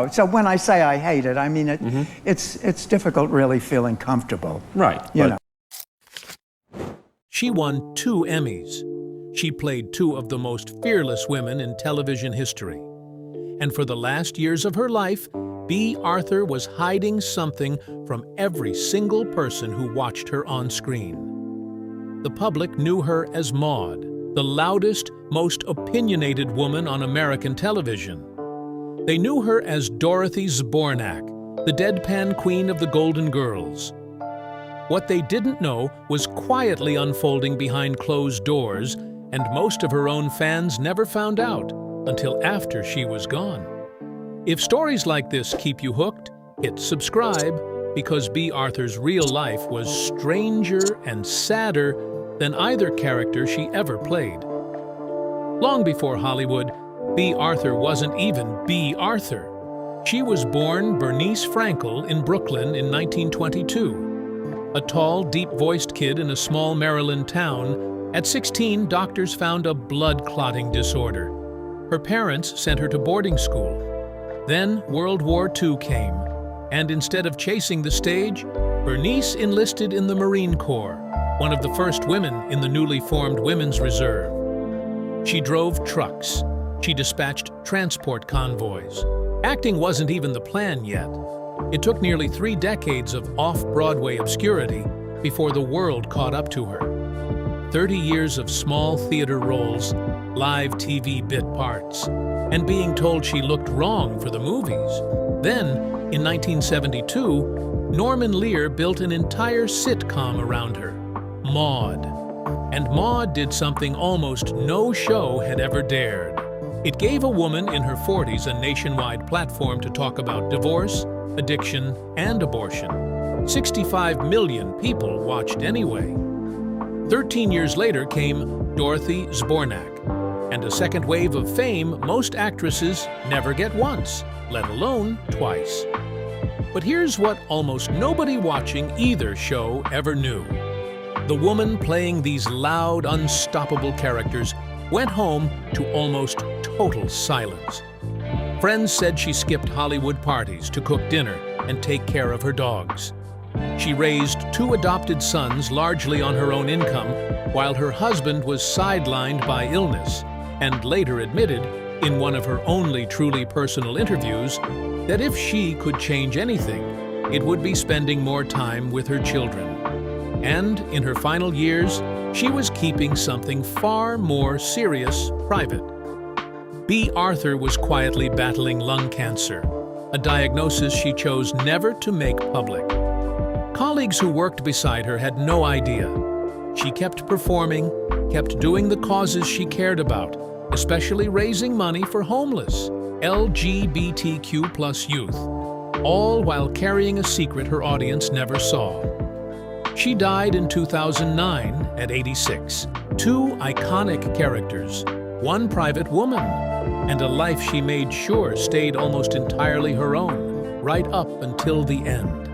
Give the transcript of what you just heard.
So when I say I hate it, I mean it's difficult really feeling comfortable. Right. You know. She won 2 Emmys. She played 2 of the most fearless women in television history. And for the last years of her life, Bea Arthur was hiding something from every single person who watched her on screen. The public knew her as Maude, the loudest, most opinionated woman on American television. They knew her as Dorothy Zbornak, the deadpan queen of the Golden Girls. What they didn't know was quietly unfolding behind closed doors, and most of her own fans never found out until after she was gone. If stories like this keep you hooked, hit subscribe, because Bea Arthur's real life was stranger and sadder than either character she ever played. Long before Hollywood, Bea Arthur wasn't even Bea Arthur. She was born Bernice Frankel in Brooklyn in 1922. A tall, deep-voiced kid in a small Maryland town, at 16, doctors found a blood-clotting disorder. Her parents sent her to boarding school. Then World War II came, and instead of chasing the stage, Bernice enlisted in the Marine Corps, one of the first women in the newly formed Women's Reserve. She drove trucks. She dispatched transport convoys. Acting wasn't even the plan yet. It took nearly 3 decades of off-Broadway obscurity before the world caught up to her. 30 years of small theater roles, live TV bit parts, and being told she looked wrong for the movies. Then, in 1972, Norman Lear built an entire sitcom around her, Maude. And Maude did something almost no show had ever dared. It gave a woman in her 40s a nationwide platform to talk about divorce, addiction, and abortion. 65 million people watched anyway. 13 years later came Dorothy Zbornak, and a second wave of fame most actresses never get once, let alone twice. But here's what almost nobody watching either show ever knew. The woman playing these loud, unstoppable characters went home to almost total silence. Friends said she skipped Hollywood parties to cook dinner and take care of her dogs. She raised 2 adopted sons largely on her own income, while her husband was sidelined by illness, and later admitted, in one of her only truly personal interviews, that if she could change anything, it would be spending more time with her children. And in her final years, she was keeping something far more serious private. Bea Arthur was quietly battling lung cancer, a diagnosis she chose never to make public. Colleagues who worked beside her had no idea. She kept performing, kept doing the causes she cared about, especially raising money for homeless, LGBTQ+ youth, all while carrying a secret her audience never saw. She died in 2009 at 86. 2 iconic characters, 1 private woman, and a life she made sure stayed almost entirely her own, right up until the end.